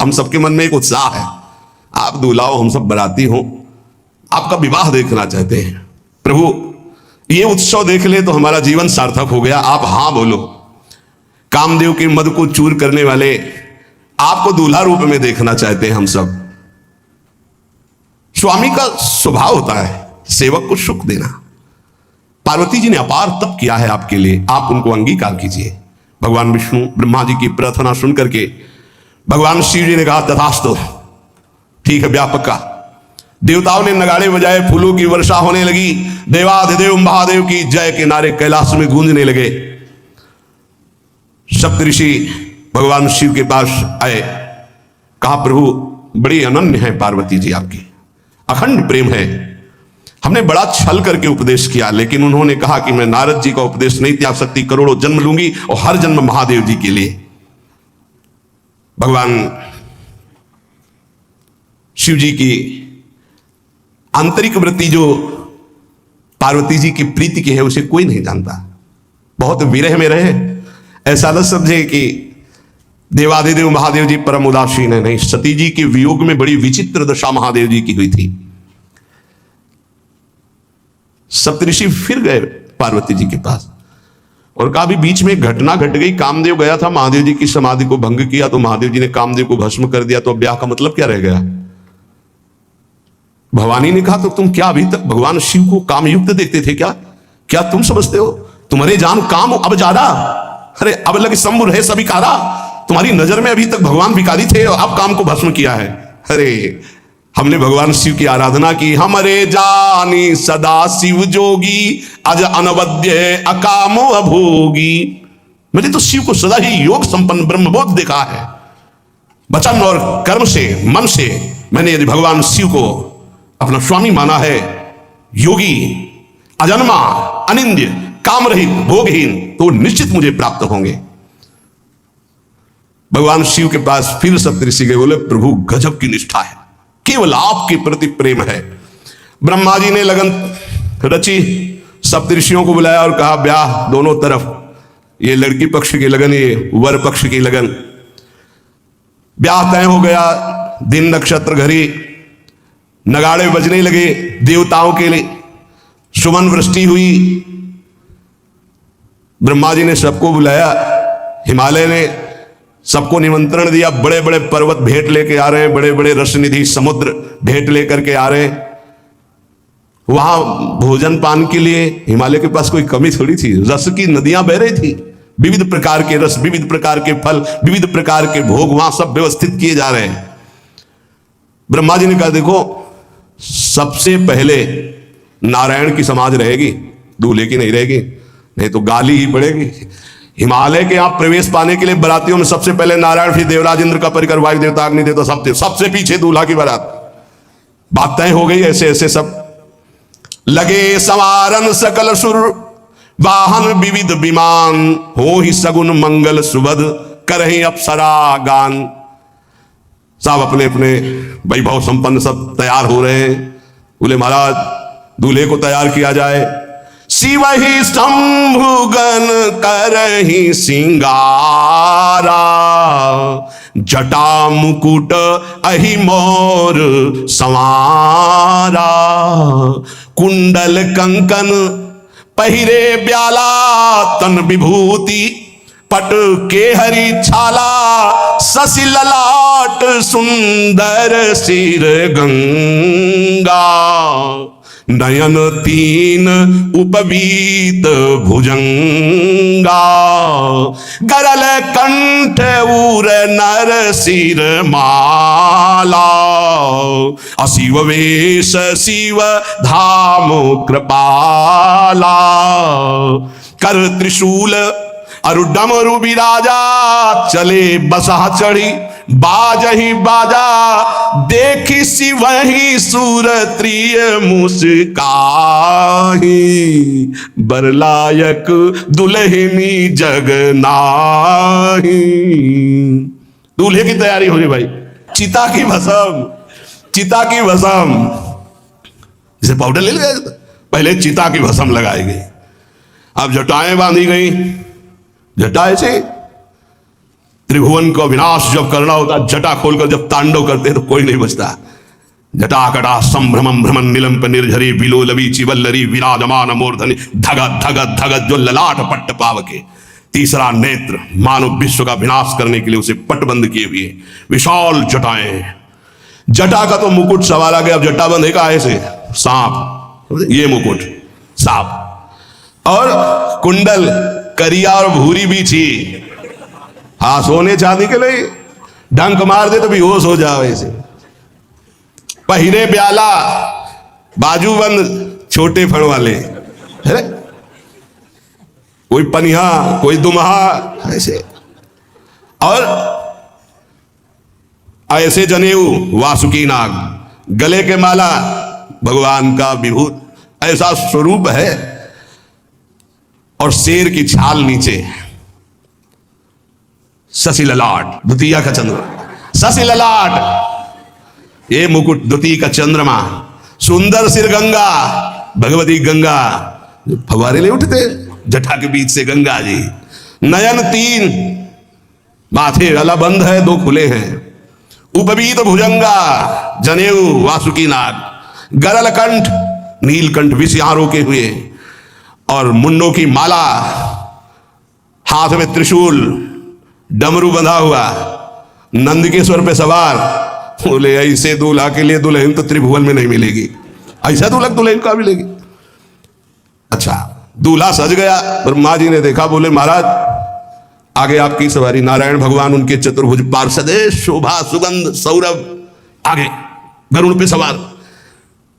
हम सबके मन में एक उत्साह है, आप दूल्हा हो, हम सब बराती हो, आपका विवाह देखना चाहते हैं। प्रभु ये उत्सव देख ले तो हमारा जीवन सार्थक हो गया। आप हां बोलो। कामदेव के मद को चूर करने वाले आपको दूल्हा रूप में देखना चाहते हैं हम सब। स्वामी का स्वभाव होता है सेवक को सुख देना। पार्वती जी ने अपार तप किया है आपके लिए, आप उनको अंगीकार कीजिए। भगवान विष्णु ब्रह्मा जी की प्रार्थना सुन करके भगवान शिव जी ने कहा तथास्तु, ठीक है ब्याह पक्का। देवताओं ने नगाड़े बजाए, फूलों की वर्षा होने लगी, देवाधिदेव महादेव की जय के नारे कैलाश में गूंजने लगे। सप्तऋषि भगवान शिव के पास आए, कहा प्रभु बड़ी अनन्य है पार्वती जी, आपकी अखंड प्रेम है। हमने बड़ा छल करके उपदेश किया, लेकिन उन्होंने कहा कि मैं नारद जी का उपदेश नहीं त्याग सकती, करोड़ों जन्म लूंगी और हर जन्म महादेव जी के लिए। भगवान शिव जी की आंतरिक वृत्ति जो पार्वती जी की प्रीति की है उसे कोई नहीं जानता। बहुत विरह में रहे, ऐसा न समझे कि देवाधिदेव महादेव जी परम उदासीन है, नहीं। सती जी के वियोग में बड़ी विचित्र दशा महादेव जी की हुई थी। सप्तऋषि फिर गए पार्वती जी के पास और कहा भी बीच में एक घटना घट गई, कामदेव गया था, महादेव जी की समाधि को भंग किया, तो महादेव जी ने कामदेव को भस्म कर दिया, तो अब ब्याह का मतलब क्या रह गया। भवानी ने कहा तो तुम क्या अभी तक भगवान शिव को कामयुक्त देखते थे क्या तुम समझते हो तुम्हारे जान काम अब ज्यादा, अरे अब लगे शंभु रहे सभी कारा, तुम्हारी नजर में अभी तक भगवान भिखारी थे और अब काम को भस्म किया है। अरे हमने भगवान शिव की आराधना की, हमरे जानी सदा शिव जोगी, अज अनवद्य अकामो अभोगी। मैंने तो शिव को सदा ही योग संपन्न ब्रह्मबोध देखा है। वचन और कर्म से, मन से मैंने यदि भगवान शिव को अपना स्वामी माना है, योगी, अजन्मा, अनिंद्य, काम रहित, भोगहीन, तो निश्चित मुझे प्राप्त होंगे। भगवान शिव के पास फिर सप्तऋषि गए, बोले प्रभु गजब की निष्ठा है, केवल आपके प्रति प्रेम है। ब्रह्मा जी ने लगन रची, सप्तऋषियों को बुलाया और कहा ब्याह दोनों तरफ, ये लड़की पक्ष की लगन, ये वर पक्ष की लगन। ब्याह तय हो गया, दिन नक्षत्र घड़ी, नगाड़े बजने लगे, देवताओं के लिए सुमन वृष्टि हुई। ब्रह्मा जी ने सबको बुलाया, हिमालय ने सबको निमंत्रण दिया, बड़े बड़े पर्वत भेंट लेके आ रहे हैं, बड़े बड़े रसनिधि समुद्र भेंट लेकर के आ रहे हैं। वहां भोजन पान के लिए हिमालय के पास कोई कमी थोड़ी थी, रस की नदियां बह रही थी, विविध प्रकार के रस, विविध प्रकार के फल, विविध प्रकार के भोग वहां सब व्यवस्थित किए जा रहे हैं। ब्रह्मा जी ने कहा देखो सबसे पहले नारायण की समाज रहेगी, दूल्हे की नहीं रहेगी, नहीं तो गाली ही पड़ेगी। हिमालय के आप प्रवेश पाने के लिए बरातियों में सबसे पहले नारायण, फिर देवराज इंद्र का परिकर, वायु देवता, अग्नि देवता, सबसे पीछे दूल्हा की बारात। बात तय हो गई। ऐसे ऐसे सब लगे संवारन सकल सुर, वाहन विविध विमान, हो ही सगुन मंगल सुबद, करहि अप्सरा गान। सब अपने अपने वैभव संपन्न सब तैयार हो रहे हैं। बोले महाराज दूल्हे को तैयार किया जाए। शिव ही शंभुगन करहि सिंगारा, जटा मुकुट अहि मोर संवारा, कुंडल कंकन पहिरे ब्याला, तन विभूति पट के हरि छाला, शशि ललाट सुंदर सिर गंगा, नयन तीन उपवीत भुजंगा, गरल कंठ उर नर सिर माला, अशिव वेश शिव धाम कृपाला, कर त्रिशूल अरु डमरु बिराजा, चले बसा चढ़ी बाजही बाजा, देखी शिवहि सूरत्रिय मुस्काही, बरलायक दुल्हनी जग नाही। दूल्हे की तैयारी हो रही भाई, चिता की भस्म, चिता की भस्म, जैसे पाउडर ले गए पहले चिता की भस्म लगाई गई, अब जटाएं बांधी गई, जटाएं से त्रिभुवन का विनाश जब करना होता, जटा खोलकर जब तांडव करते तो कोई नहीं बचता। जटाकटा संभ्रमम भ्रमण निलंप निर्झरी विलोलवी चिवल्लरी विराजमान मूर्धनि धगत धगत धगत, जो ललाट पट्ट पावके। तीसरा नेत्र मानव विश्व का विनाश करने के लिए उसे पटबंद किए हुए विशाल जटाएं। जटा का तो मुकुट सवाल आ गया, अब जटा बंद है का ऐसे सांप, ये मुकुट सांप, और कुंडल करिया और भूरी भी थी। हाँ, सोने चांदी के लिए डंक मार दे तो बेहोश हो जाओ ऐसे। पहिरे प्याला, बाजूबंद छोटे फड़ वाले, है कोई पनिहा कोई दुमहा ऐसे, और ऐसे जनेऊ वासुकी नाग, गले के माला भगवान का विभूत, ऐसा स्वरूप है। और शेर की छाल नीचे, शशि ललाट, द्वितीय का चंद्रमा, शशि ललाट, ये मुकुट द्वितीय का चंद्रमा, सुंदर सिर गंगा, भगवती गंगा, फवारे ले उठते जटा के बीच से गंगा जी। नयन तीन, माथे वाला बंद है, दो खुले हैं। उपवीत भुजंगा, जनेऊ वासुकी नाग, गरल कंठ, नीलकंठ विषयारों के हुए, और मुंडों की माला, हाथ में त्रिशूल, डमरू बंधा हुआ, नंद के स्वर पे सवार। बोले ऐसे दूल्हा के लिए दुल्हन तो त्रिभुवन में नहीं मिलेगी, ऐसा दूल्हा दुल्हन का मिलेगी। अच्छा, दूल्हा सज गया, ब्रह्मा जी ने देखा, बोले महाराज आगे आपकी सवारी। नारायण भगवान उनके चतुर्भुज पार्षदे, शोभा सुगंध सौरभ, आगे गरुड़ पे सवार,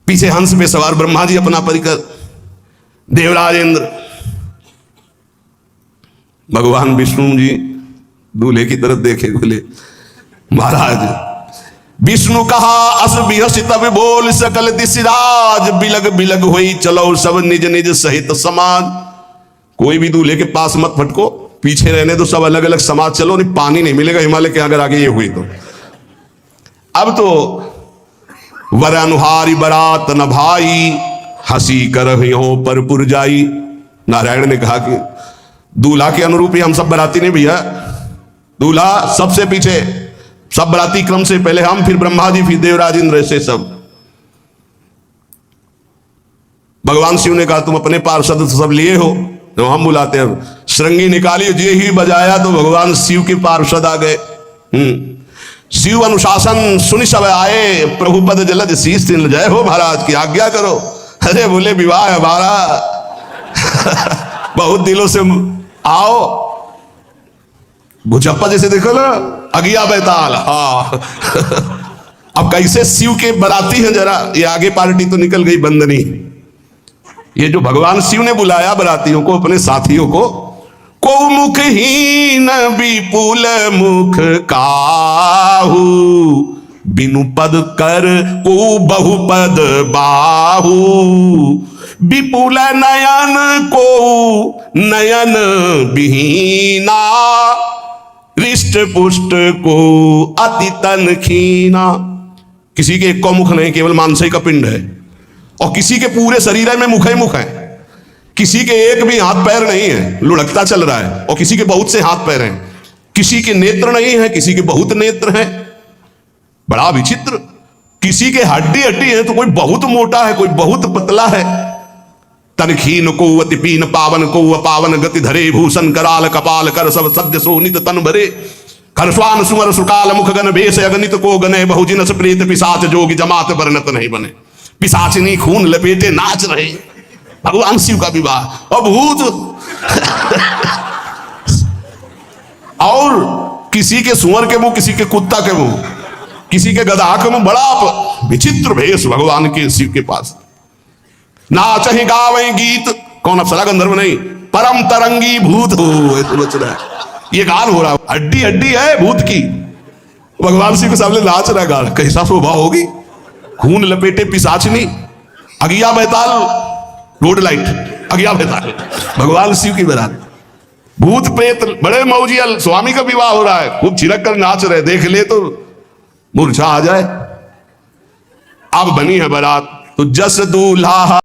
पीछे हंस पे सवार ब्रह्मा जी अपना परिकर, देवराज इंद्र, भगवान विष्णु जी दूल्हे की तरफ देखे, बोले महाराज विष्णु कहा अस बिहस तब बोल सकल दिशराज, बिलग बिलग हुई चलो सब निज निज सहित समाज। कोई भी दूल्हे के पास मत फटको, पीछे रहने दो, सब अलग अलग समाज चलो, नहीं पानी नहीं मिलेगा हिमालय के अगर आगे ये हुई तो। अब तो वर अनुहारी बरात न भाई, हंसी कर हो पर पुर जाई। नारायण ने कहा कि दूल्हा के अनुरूप ही हम सब बराती नहीं भैया, दूल्हा सबसे पीछे, सब बराती क्रम से पहले हम, फिर ब्रह्मा जी, फिर देवराज इंद्र, से सब। भगवान शिव ने कहा तुम अपने पार्षद तो सब लिए हो, तो हम बुलाते हैं। श्रृंगी निकाली, जे ही बजाया तो भगवान शिव के पार्षद आ गए। शिव अनुशासन सुनि सब आए, प्रभु पद जलद शीश तिल, जय हो महाराज की आज्ञा करो। अरे बोले विवाह हमारा बहुत दिनों से आओ। भुजप्पा जैसे देखो ना, अगिया बैताल। हाँ अब कैसे शिव के बराती हैं, जरा ये आगे पार्टी तो निकल गई बंदनी। ये जो भगवान शिव ने बुलाया बरातियों को, अपने साथियों को मुखहीन विपुल मुख काहू, बिनु पद कर को बहुपद बाहू, विपुल नयन को नयन विहीना, रिष्ट पुष्ट को अति तन खीना। किसी के एक को मुख नहीं, केवल मांसई का पिंड है, और किसी के पूरे शरीर में मुख है। किसी के एक भी हाथ पैर नहीं है, लुढ़कता चल रहा है, और किसी के बहुत से हाथ पैर हैं। किसी के नेत्र नहीं है, किसी के बहुत नेत्र हैं, बड़ा विचित्र। किसी के हड्डी हड्डी है तो कोई बहुत मोटा है, कोई बहुत पतला है। तनखीन को अति पीन, पावन को अपावन, गति धरे भूषण कराल कपाल, कर सब सद्य सोनित तन भरे, खरस्वान सुमर सुकाल मुख गण भेष, अगणित को गने बहुजिनस प्रेत पिशाच, जोगी जमात वर्णत नहीं बने। पिशाचिनी खून लपेटे नाच रहे, भगवान शिव का विवाह। और भूत और किसी के सुअर के मुंह, किसी के कुत्ता के मुंह, किसी के गधा के मुंह, बड़ा विचित्र भेष भगवान के शिव के पास। नाच ही गावे गीत, कौन अप्सरा गंधर्व नहीं, परम तरंगी भूत हो, तो बच रहा है। ये गान हो रहा है, हड्डी हड्डी है भूत की, भगवान शिव के सामने नाच रहा गान। कैसा शोभा होगी, खून लपेटे पिशाचनी, अगिया बैताल, रोड लाइट, अगिया बैताल, भगवान शिव की बारात। भूत प्रेत बड़े मौजियल, स्वामी का विवाह हो रहा है, खूब छिड़क कर नाच रहे, देख ले तो मूर्छा आ जाए। अब बनी है बारात, तो जस दूल्हा